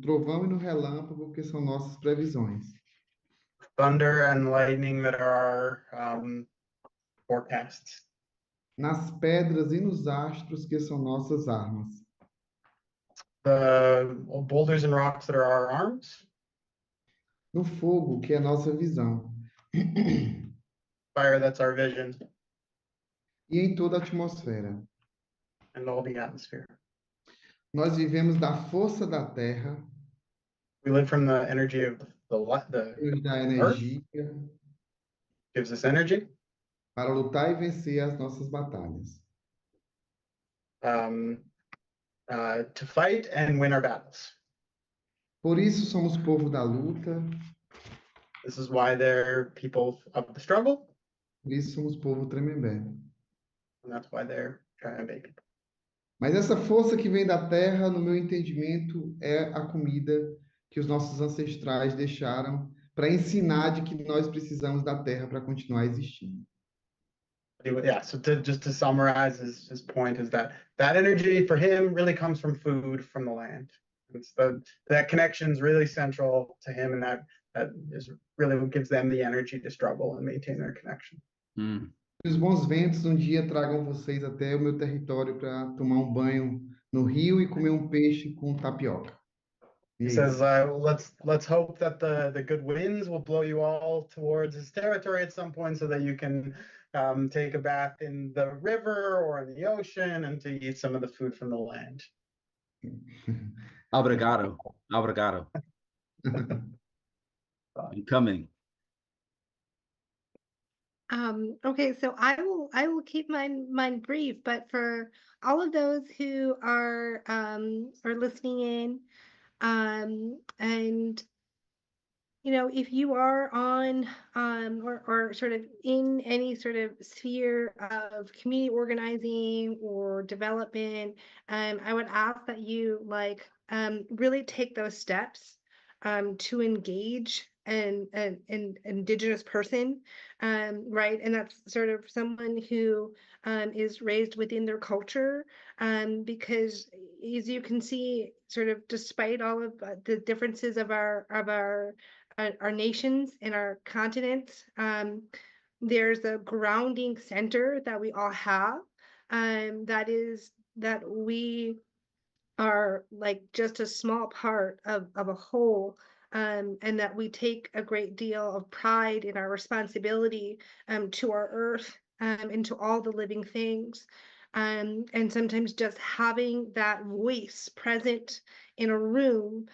trovão e no relâmpago, que são nossas previsões. thunder and lightning that are our forecasts, Nas pedras e nos astros, que são nossas armas. the boulders and rocks that are our arms, No fogo, que é nossa visão. fire that's our vision, E em toda a atmosfera. and all the atmosphere. Nós vivemos da força da terra, We live from the energy of que nos dá energia gives us energy para lutar e vencer as nossas batalhas. To fight and win our battles. Por isso somos povo da luta, This is why they're people of the struggle, por isso somos povo Tremembé. and that's why they're trying to make it. Mas essa força que vem da terra, no meu entendimento, é a comida que os nossos ancestrais deixaram para ensinar de que nós precisamos da terra para continuar existindo. Yeah, so just to summarize his point is that energy for him really comes from food from the land. It's that connection is really central to him, and that is really what gives them the energy to struggle and maintain their connection. Que os bons ventos um dia tragam vocês até o meu território para tomar um banho no rio e comer um peixe com tapioca. He says, let's hope that the good winds will blow you all towards his territory at some point so that you can take a bath in the river or in the ocean and to eat some of the food from the land. Obrigado. Obrigado. I'm coming. Okay, so I will keep mine brief, but for all of those who are listening in, and you know, if you are on or sort of in any sort of sphere of community organizing or development, I would ask that you really take those steps to engage an Indigenous person, right? And that's sort of someone who is raised within their culture, because as you can see, sort of despite all of the differences of our nations and our continents, there's a grounding center that we all have, that is that we are like just a small part of a whole, and that we take a great deal of pride in our responsibility to our earth, and to all the living things. And sometimes just having that voice present in a room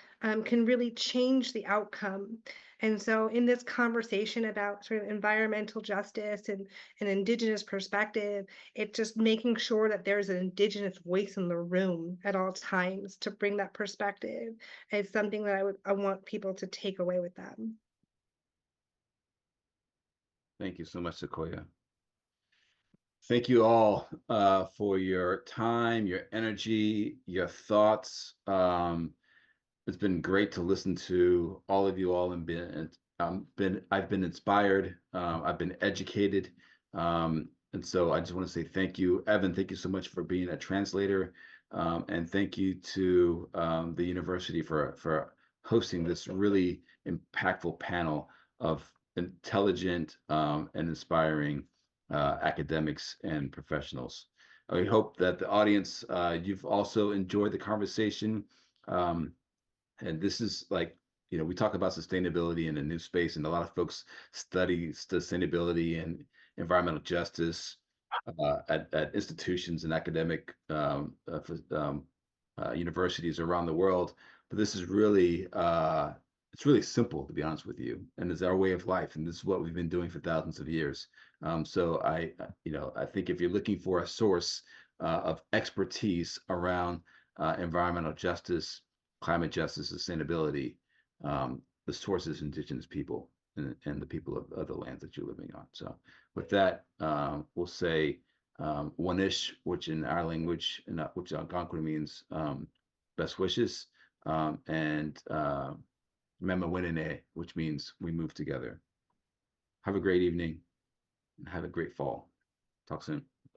can really change the outcome. And so in this conversation about sort of environmental justice and an Indigenous perspective, it's just making sure that there's an Indigenous voice in the room at all times to bring that perspective. It's something that I want people to take away with them. Thank you so much, Sequoia. Thank you all for your time, your energy, your thoughts. It's been great to listen to all of you all, and I've been inspired. I've been educated, and so I just want to say thank you, Evan. Thank you so much for being a translator, and thank you to the university for hosting this really impactful panel of intelligent and inspiring academics and professionals. We hope that the audience, you've also enjoyed the conversation. And this is like, you know, we talk about sustainability in a new space, and a lot of folks study sustainability and environmental justice at institutions and academic universities around the world. But this is really it's really simple, to be honest with you, and it's our way of life, and this is what we've been doing for thousands of years. So I think if you're looking for a source of expertise around environmental justice, climate justice, sustainability, the source is Indigenous people and the people of the lands that you're living on. So with that, we'll say Wanish, which in our language, which Algonquin means best wishes, and Mema Winene, which means we move together. Have a great evening and have a great fall. Talk soon.